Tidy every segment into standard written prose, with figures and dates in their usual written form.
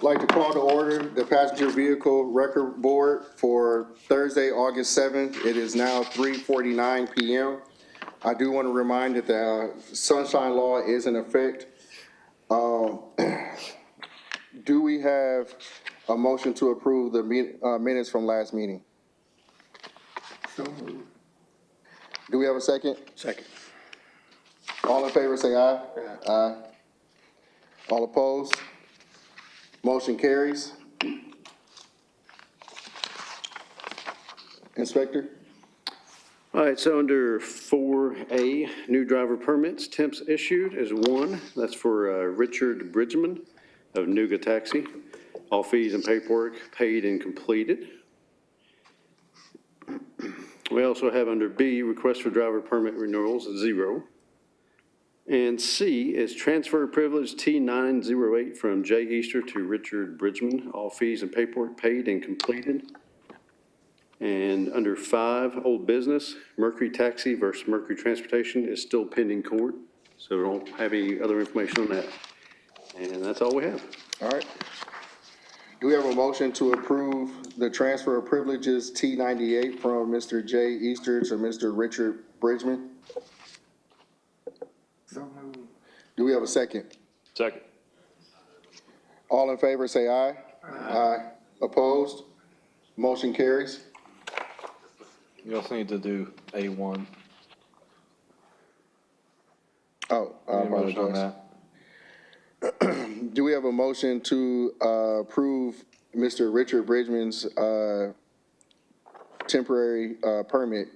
like to call to order the passenger vehicle record board for Thursday, August 7th. It is now 3:49 p.m. I do want to remind that the sunshine law is in effect. Do we have a motion to approve the minutes from last meeting? So moved. Do we have a second? Second. All in favor, say aye. Aye. All opposed? Motion carries. Inspector? All right, so under 4A, new driver permits, temps issued is one. That's for Richard Bridgman of Nuga Taxi. All fees and paperwork paid and completed. We also have under B, request for driver permit renewals, 0. And C is transfer privilege T908 from Jay Easter to Richard Bridgman. All fees and paperwork paid and completed. And under 5, old business, Mercury Taxi versus Mercury Transportation is still pending court. So we don't have any other information on that. And that's all we have. All right. Do we have a motion to approve the transfer of privileges T98 from Mr. Jay Easter to Mr. Richard Bridgman? So moved. Do we have a second? Second. All in favor, say aye. Aye. Opposed? Motion carries. You also need to do A1. Oh, I Need a motion on apologize. that. Do we have a motion to approve Mr. Richard Bridgman's temporary permit?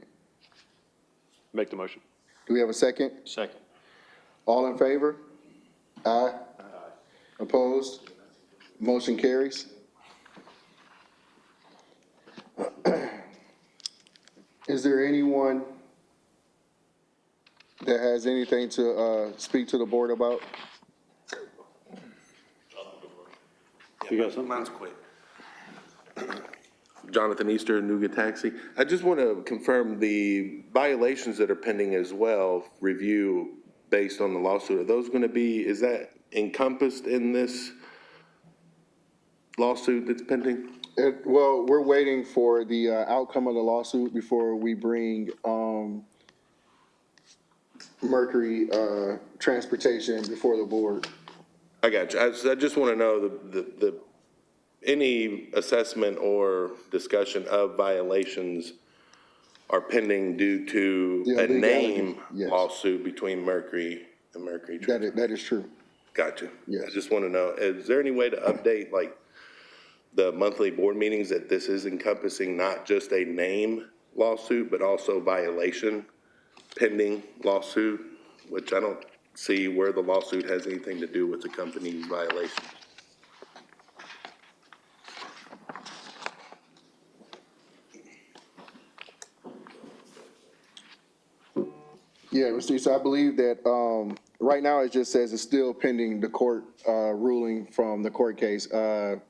Make the motion. Do we have a second? Second. All in favor? Aye. Opposed? Motion carries. Is there anyone that has anything to speak to the board about? You got something? Mine's quick. Jonathan Easter, Nuga Taxi. I just want to confirm the violations that are pending as well, review based on the lawsuit. Are those going to be, is that encompassed in this lawsuit that's pending? Well, we're waiting for the outcome of the lawsuit before we bring Mercury Transportation before the board. I got you. I just want to know the any assessment or discussion of violations are pending due to The a illegality, name yes. lawsuit between Mercury and Mercury. That is true. Gotcha. Yes. I just want to know, is there any way to update like the monthly board meetings that this is encompassing not just a name lawsuit, but also violation pending lawsuit, which I don't see where the lawsuit has anything to do with the company's violation. Yeah, so I believe that right now it just says it's still pending the court ruling from the court case. But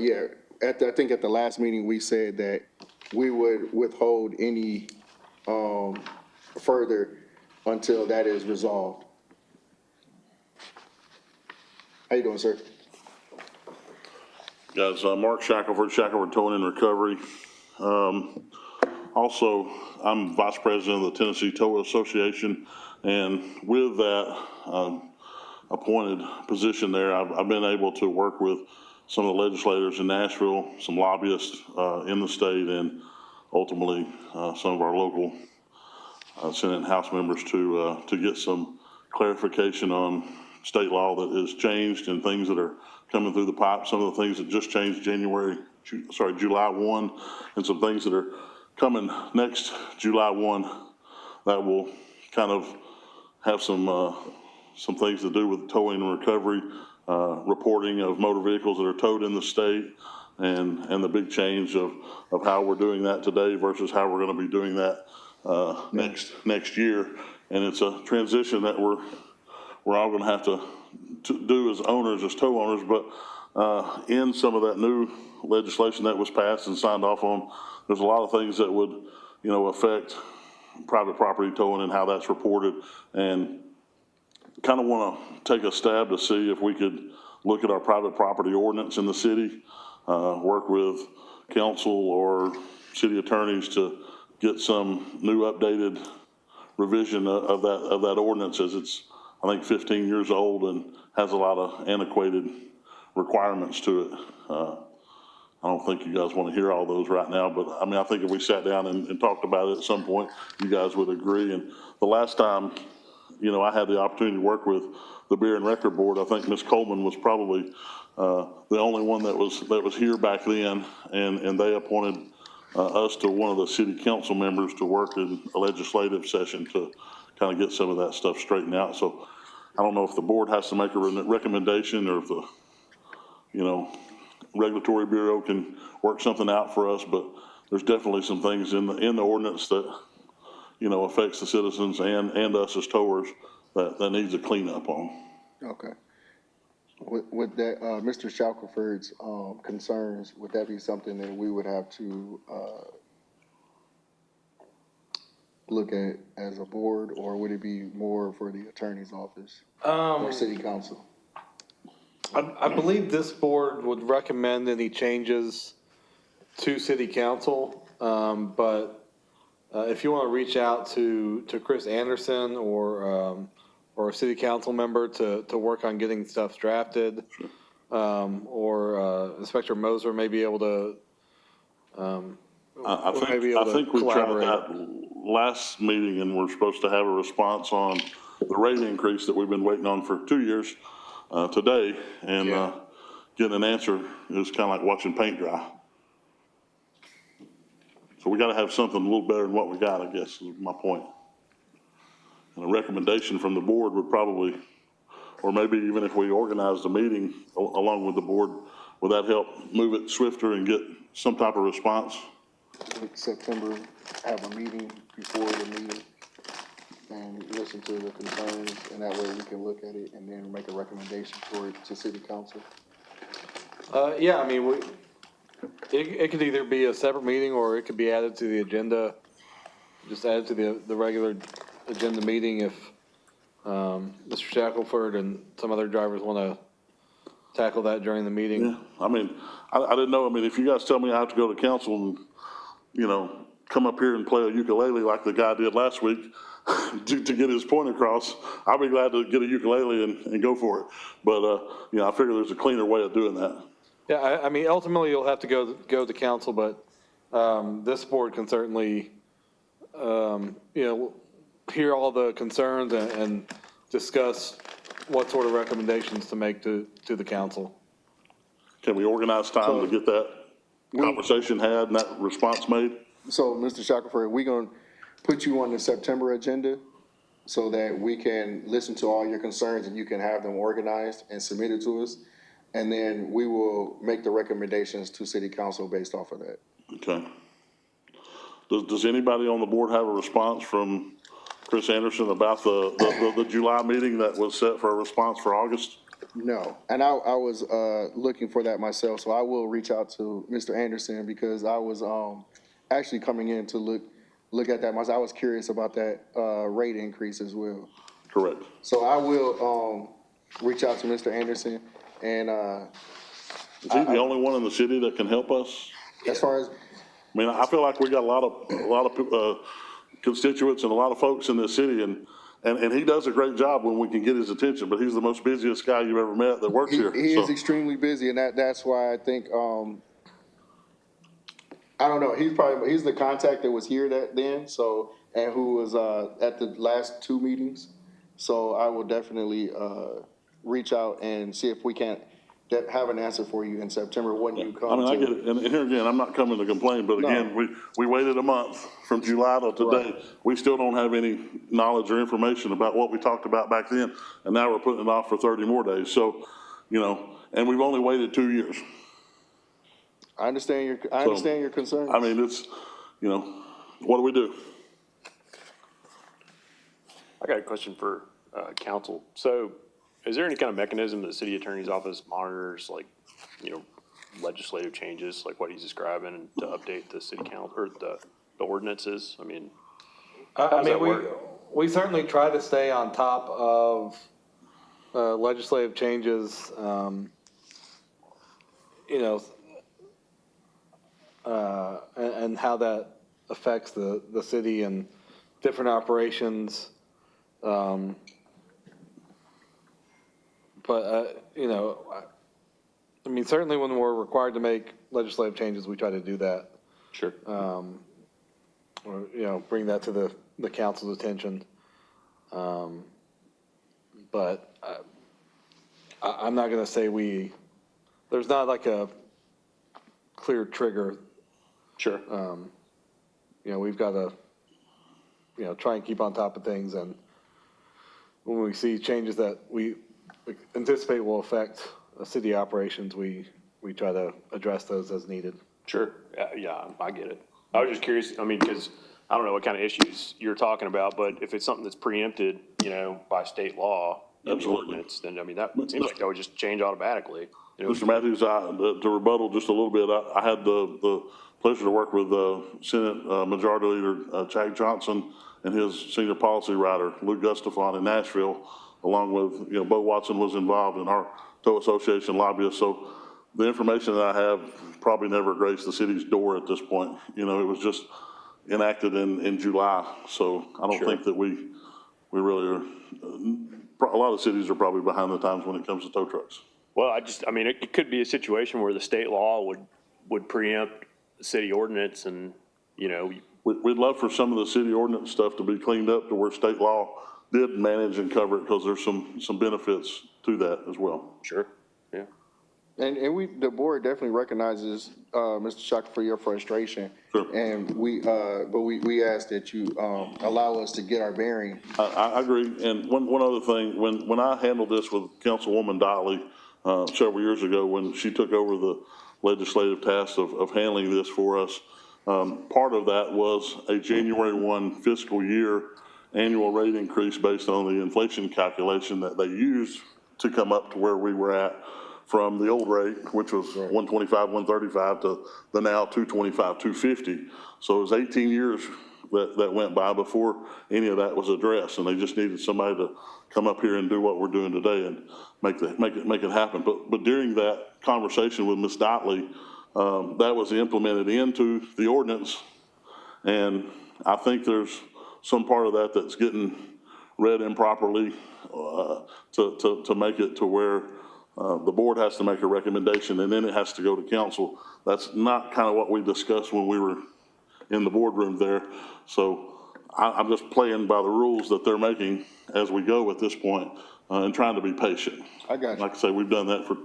yeah, I think at the last meeting, we said that we would withhold any further until that is resolved. How you doing, sir? Guys, Mark Shackelford, Shackelford Towing and Recovery. Also, I'm Vice President of the Tennessee Tow Association, and with that appointed position there, I've been able to work with some of the legislators in Nashville, some lobbyists in the state, and ultimately some of our local Senate and House members to get some clarification on state law that has changed and things that are coming through the pipe. Some of the things that just changed July 1, and some things that are coming next July 1 that will kind of have some things to do with towing and recovery, reporting of motor vehicles that are towed in the state, and the big change of how we're doing that today versus how we're going to be doing that next year. And it's a transition that we're all going to have to do as owners, as tow owners, but in some of that new legislation that was passed and signed off on, there's a lot of things that would, affect private property towing and how that's reported. And kind of want to take a stab to see if we could look at our private property ordinance in the city, work with council or city attorneys to get some new updated revision of that ordinance, as it's, I think, 15 years old and has a lot of antiquated requirements to it. I don't think you guys want to hear all those right now, but I mean, I think if we sat down and talked about it at some point, you guys would agree. And the last time, you know, I had the opportunity to work with the Beer and Record Board, I think Ms. Coleman was probably the only one that was here back then, and they appointed us to one of the city council members to work in a legislative session to kind of get some of that stuff straightened out. So I don't know if the board has to make a recommendation, or if the, you know, regulatory bureau can work something out for us, but there's definitely some things in the ordinance that, you know, affects the citizens and us as towers that needs a cleanup on. Okay. With that, Mr. Shackelford's concerns, would that be something that we would have to look at as a board, or would it be more for the attorney's office or city council? I believe this board would recommend any changes to city council, but if you want to reach out to Chris Anderson or a city council member to work on getting stuff drafted, or Inspector Moser may be able to. I think we tried that last meeting, and we're supposed to have a response on the rate increase that we've been waiting on for 2 years today, and getting an answer is kind of like watching paint dry. So we got to have something a little better than what we got, I guess, is my point. And a recommendation from the board would probably, or maybe even if we organized a meeting along with the board, would that help move it swifter and get some type of response? September, have a meeting before the meeting and listen to the concerns, and that way we can look at it and then make a recommendation for it to city council. Yeah, I mean, it could either be a separate meeting or it could be added to the agenda, just added to the regular agenda meeting if Mr. Shackelford and some other drivers want to tackle that during the meeting. Yeah, I mean, I didn't know, I mean, if you guys tell me I have to go to council and, you know, come up here and play a ukulele like the guy did last week to get his point across, I'll be glad to get a ukulele and go for it. But, you know, I figure there's a cleaner way of doing that. Yeah, I mean, ultimately you'll have to go to council, but this board can certainly, you know, hear all the concerns and discuss what sort of recommendations to make to the council. Can we organize time to get that conversation had and that response made? So, Mr. Shackelford, we're going to put you on the September agenda so that we can listen to all your concerns and you can have them organized and submitted to us. And then we will make the recommendations to city council based off of that. Okay. Does anybody on the board have a response from Chris Anderson about the July meeting that was set for a response for August? No, and I was looking for that myself, so I will reach out to Mr. Anderson because I was actually coming in to look at that myself. I was curious about that rate increase as well. Correct. So I will reach out to Mr. Anderson, and Is he the only one in the city that can help us? as far as I mean, I feel like we got a lot of constituents and a lot of folks in this city, and he does a great job when we can get his attention, but he's the most busiest guy you've ever met that works here. he so. is extremely busy, and that's why I think I don't know. He's the contact that was here then, so, and who was at the last two meetings. So I will definitely reach out and see if we can't have an answer for you in September when you come. I mean, I get it, and here again, I'm not coming to complain, but again, we waited a month from July to today. Right. We still don't have any knowledge or information about what we talked about back then, and now we're putting it off for 30 more days. So, you know, and we've only waited 2 years. I understand your concerns. I mean, it's, you know, what do we do? I got a question for council. So is there any kind of mechanism that the city attorney's office monitors, like, you know, legislative changes, like what he's describing, and to update the city council or the ordinances? I mean, I does mean, that work? we certainly try to stay on top of legislative changes, you know, and how that affects the city and different operations. But, you know, I mean, certainly when we're required to make legislative changes, we try to do that. Sure. Or, you know, bring that to the council's attention. But I'm not going to say there's not like a clear trigger. Sure. You know, we've got to, you know, try and keep on top of things. And when we see changes that we anticipate will affect city operations, we try to address those as needed. Sure. Yeah, I get it. I was just curious, I mean, because I don't know what kind of issues you're talking about, but if it's something that's preempted, you know, by state law in the Absolutely. ordinance, then, I mean, that seems like that would just change automatically. You know? Mr. Matthews, to rebuttal just a little bit, I had the pleasure to work with Senate Majority Leader Chad Johnson and his senior policy writer, Lou Gustafson in Nashville, along with, you know, Bo Watson was involved in our tow association lobbyists. So the information that I have probably never graced the city's door at this point. You know, it was just enacted in July. So I don't think that we really are, a lot of cities are probably behind the times when it comes to tow trucks. Well, I mean, it could be a situation where the state law would preempt the city ordinance and, you know. We'd love for some of the city ordinance stuff to be cleaned up to where state law did manage and cover it, because there's some benefits to that as well. Sure, yeah. And the board definitely recognizes, Mr. Shaka, for your frustration. Sure. And but we ask that you, allow us to get our bearing. I agree. And one other thing, when I handled this with Councilwoman Dolly several years ago, when she took over the legislative task of handling this for us, part of that was a January 1 fiscal year annual rate increase based on the inflation calculation that they used to come up to where we were at from the old rate, which was 125, 135 to the now 225, 250. So it was 18 years that went by before any of that was addressed, and they just needed somebody to come up here and do what we're doing today and make it happen. But during that conversation with Ms. Dotley, that was implemented into the ordinance, and I think there's some part of that that's getting read improperly to make it to where the board has to make a recommendation and then it has to go to council. That's not kind of what we discussed when we were in the boardroom there. So I'm just playing by the rules that they're making as we go at this point, and trying to be patient. I got you. Like I say, we've done that for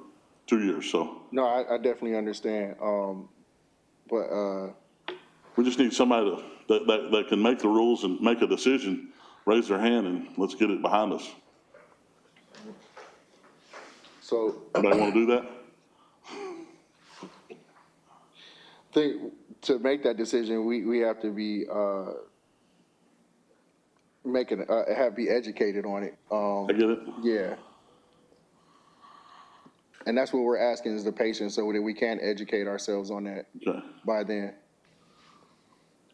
2 years, so. No, I definitely understand. But We just need somebody that can make the rules and make a decision, raise their hand, and let's get it behind us. so Anybody want to do that? think to make that decision, we have to be, be educated on it. I get it. Yeah. And that's what we're asking is the patience so that we can educate ourselves on that Okay. by then.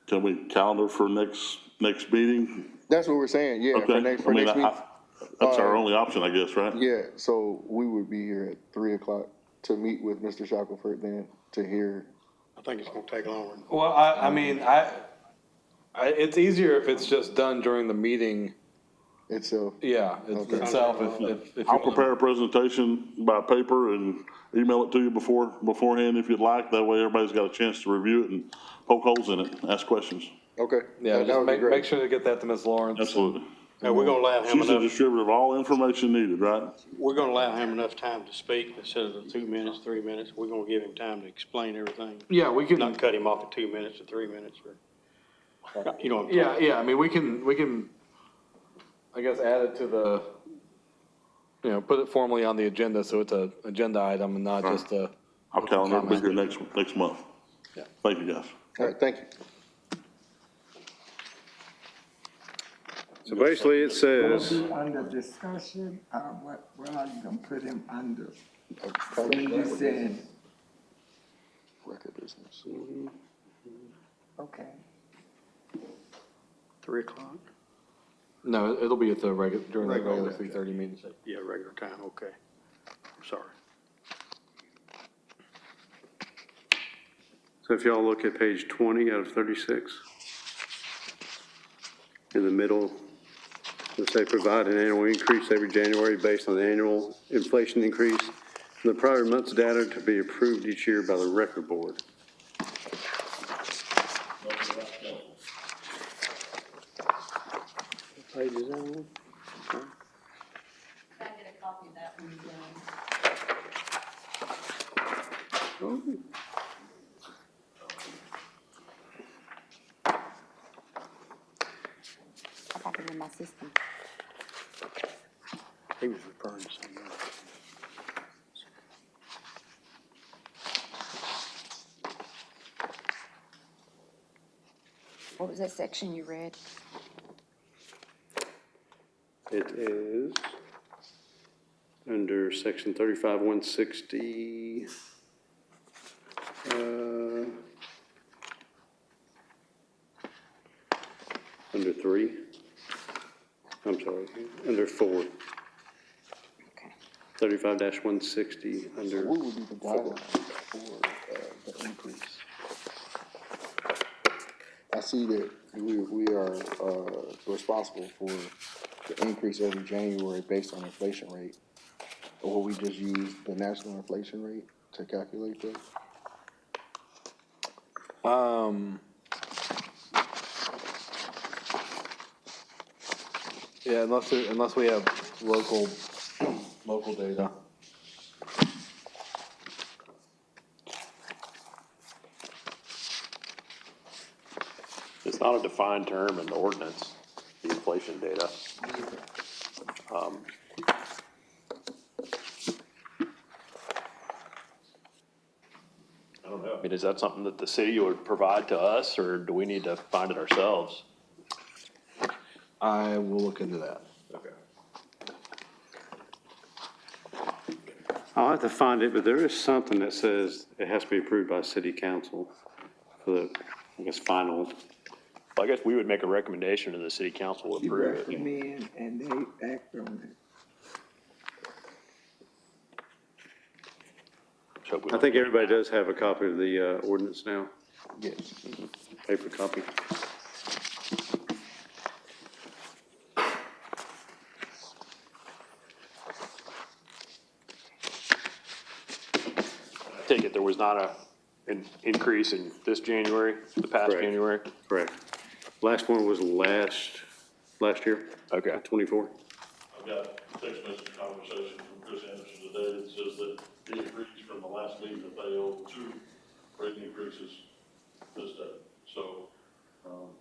Can we calendar for next meeting? That's what we're saying, yeah, Okay. for next week. That's our only option, I guess, right? Yeah, so we would be here at 3:00 to meet with Mr. Shackelford then to hear. I think it's gonna take longer. Well, I mean, it's easier if it's just done during the meeting. Itself. Yeah, itself, if I'll you prepare a presentation by paper and email it to you beforehand if you'd like. That way everybody's got a chance to review it and poke holes in it, ask questions. Okay. yeah, That just would be make great. sure to get that to Ms. Lawrence. Absolutely. And we're gonna allow him She's the enough, distributor of all information needed, right? we're gonna allow him enough time to speak instead of the 2 minutes, 3 minutes. We're gonna give him time to explain everything. Yeah, we can. Not cut him off at 2 minutes or 3 minutes or, you know. Yeah, I mean, we can, I guess, add it to the, put it formally on the agenda, so it's a agenda item and not just a. I'll calendar it, be here next month. Yeah. Thank you, guys. All right, thank you. So basically, it says, Will be under discussion, what are you gonna put him under? When you said, Record business. okay, 3 o'clock. No, it'll be at the during the Regular, regular okay. 3:30 meeting. Yeah, regular time, okay. Sorry. So if y'all look at page 20 out of 36, in the middle, let's say provide an annual increase every January based on the annual inflation increase from the prior month's data to be approved each year by the record board. Page is that one? Can I get a copy of that when you're done? I got it in my system. He was referring to something else. What was that section you read? It is under section 35-160, under 3. I'm sorry, under 4. Okay. 35-160, under What would be the guideline for the increase? I see that we are responsible for the increase every January based on inflation rate. Or will we just use the national inflation rate to calculate that? Yeah, unless we have local data. It's not a defined term in the ordinance, the inflation data. I don't know. I mean, is that something that the city would provide to us, or do we need to find it ourselves? I will look into that. Okay. I'll have to find it, but there is something that says it has to be approved by city council for the, I guess, final. Well, I guess we would make a recommendation and the city council will You approve it. recommend and they act on it. So we- I think everybody does have a copy of the ordinance now, Yes. paper copy. I take it there was not an increase in this January, the past Correct. January? Correct. Last one was last year. Okay. 24. I've got a text message conversation from Chris Anderson today that says that he agrees from the last meeting that they owe 2 rate increases this day. So,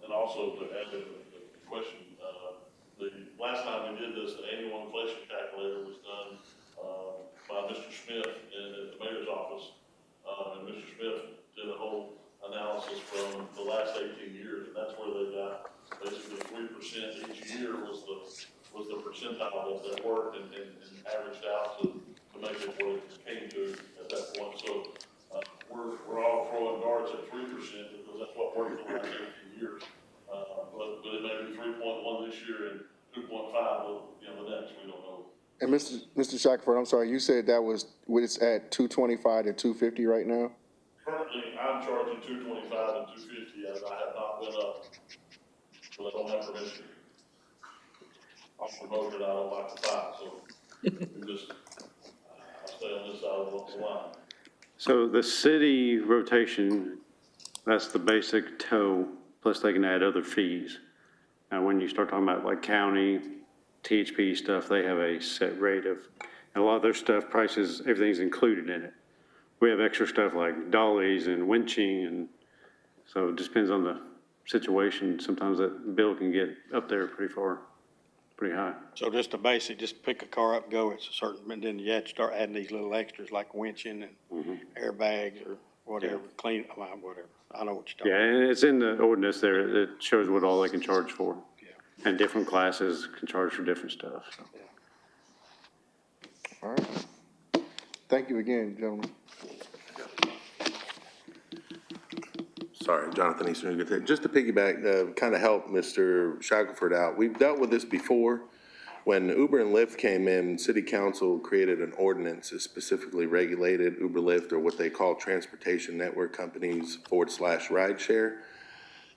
and also to add to the question, the last time we did this, the annual inflation calculator was done, by Mr. Smith at the mayor's office. And Mr. Smith did a whole analysis from the last 18 years, and that's where they got basically 3% each year was the percentile that worked and averaged out to make it what it came to at that point. So, we're all throwing darts at 3% because that's what worked the last 18 years. But it may be 3.1 this year and 2.5, the next, we don't know. And Mr. Shackelford, I'm sorry, you said that was, it's at 225 to 250 right now? Currently, I'm charging 225 and 250, as I have not went up, so I don't have permission. I'm promoted, I don't like to fight, so we just, I stay on this side of the line. So the city rotation, that's the basic tow, plus they can add other fees. Now, when you start talking about like county, THP stuff, they have a set rate of, and a lot of their stuff, prices, everything's included in it. We have extra stuff like dollies and winching, and so it just depends on the situation. Sometimes that bill can get up there pretty far, pretty high. So just a basic, just pick a car up, go, it's a certain, and then you have to start adding these little extras like winching and airbags or whatever, clean, whatever. I know what you're Yeah, talking about. and it's in the ordinance there. It shows what all they can charge for. Yeah. And different classes can charge for different stuff. So. All right. Thank you again, gentlemen. Sorry, Jonathan Eastern. Just to piggyback, kind of help Mr. Shackelford out. We've dealt with this before. When Uber and Lyft came in, City Council created an ordinance that specifically regulated Uber, Lyft, or what they call transportation network companies / rideshare.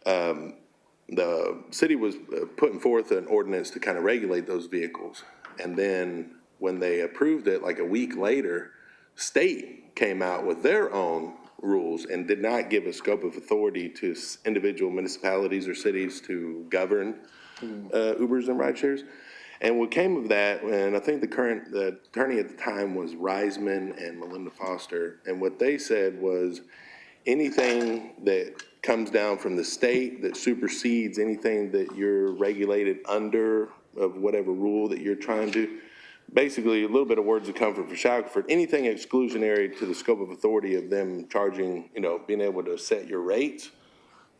The city was putting forth an ordinance to kind of regulate those vehicles. And then when they approved it, like a week later, state came out with their own rules and did not give a scope of authority to individual municipalities or cities to govern Ubers and rideshares. And what came of that, and I think the attorney at the time was Reisman and Melinda Foster, and what they said was anything that comes down from the state that supersedes anything that you're regulated under of whatever rule that you're trying to, basically a little bit of words of comfort for Shackelford, anything exclusionary to the scope of authority of them charging, being able to set your rates,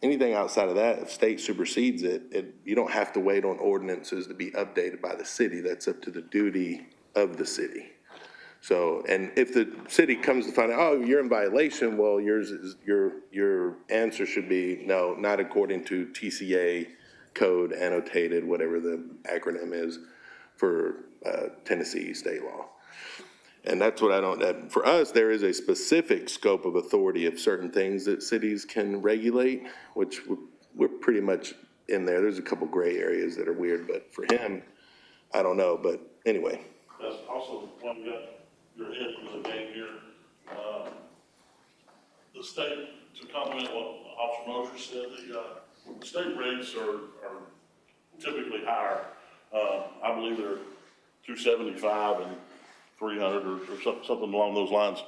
anything outside of that, if state supersedes it, you don't have to wait on ordinances to be updated by the city. That's up to the duty of the city. So, and if the city comes to find out, oh, you're in violation, well, your answer should be, no, not according to TCA code annotated, whatever the acronym is for Tennessee state law. And that's what for us, there is a specific scope of authority of certain things that cities can regulate, which we're pretty much in there. There's a couple gray areas that are weird, but for him, I don't know, but anyway. That's also one we got your head in the game here. The state, to complement what Officer Mosher said, the state rates are typically higher. I believe they're 275 and 300 or something along those lines.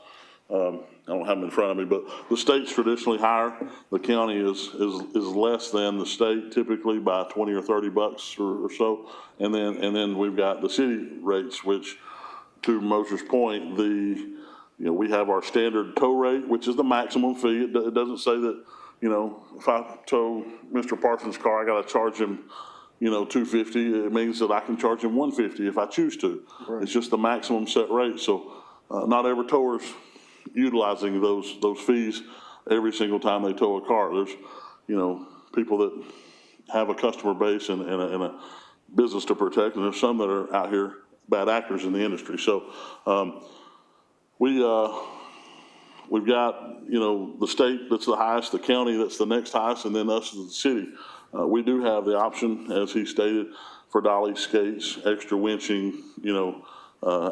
I don't have them in front of me, but the state's traditionally higher. The county is less than the state typically by 20 or 30 bucks or so. And then we've got the city rates, which, to Mosher's point, we have our standard tow rate, which is the maximum fee. It doesn't say that, if I tow Mr. Parsons' car, I got to charge him, $250. It means that I can charge him $150 if I choose to. Right. It's just the maximum set rate. So not every tower's utilizing those fees every single time they tow a car. There's, people that have a customer base and a business to protect, and there's some that are out here bad actors in the industry. So we've got, the state that's the highest, the county that's the next highest, and then us as the city. We do have the option, as he stated, for dolly skates, extra winching,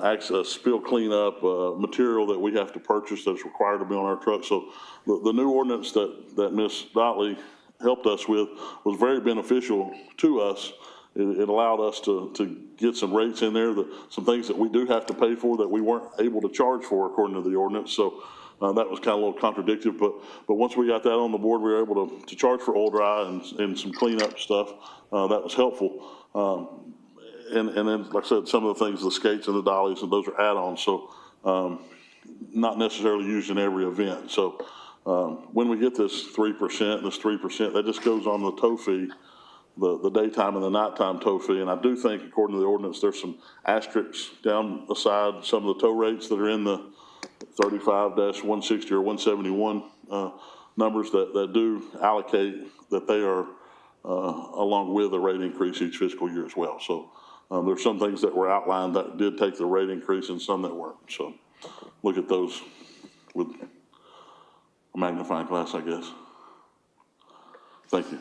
access, spill cleanup, material that we have to purchase that's required to be on our truck. So the new ordinance that Ms. Dotley helped us with was very beneficial to us. It allowed us to get some rates in there, some things that we do have to pay for that we weren't able to charge for according to the ordinance. So that was kind of a little contradictory, but once we got that on the board, we were able to charge for oil dry and some cleanup stuff. That was helpful. And then, like I said, some of the things, the skates and the dollies, and those are add-ons, so not necessarily used in every event. So when we get this 3%, that just goes on the tow fee, the daytime and the nighttime tow fee. And I do think, according to the ordinance, there's some asterisks down beside some of the tow rates that are in the 35-160 or 171 numbers that do allocate that they are along with a rate increase each fiscal year as well. So there's some things that were outlined that did take the rate increase and some that weren't. So look at those with a magnifying glass, I guess. Thank you.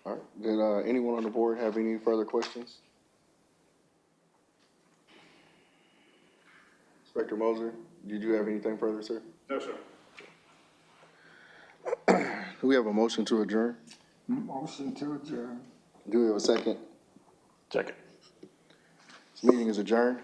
All right, did anyone on the board have any further questions? Inspector Moser, did you have anything further, sir? No, sir. Do we have a motion to adjourn? Motion to adjourn. Do we have a second? Second. This meeting is adjourned.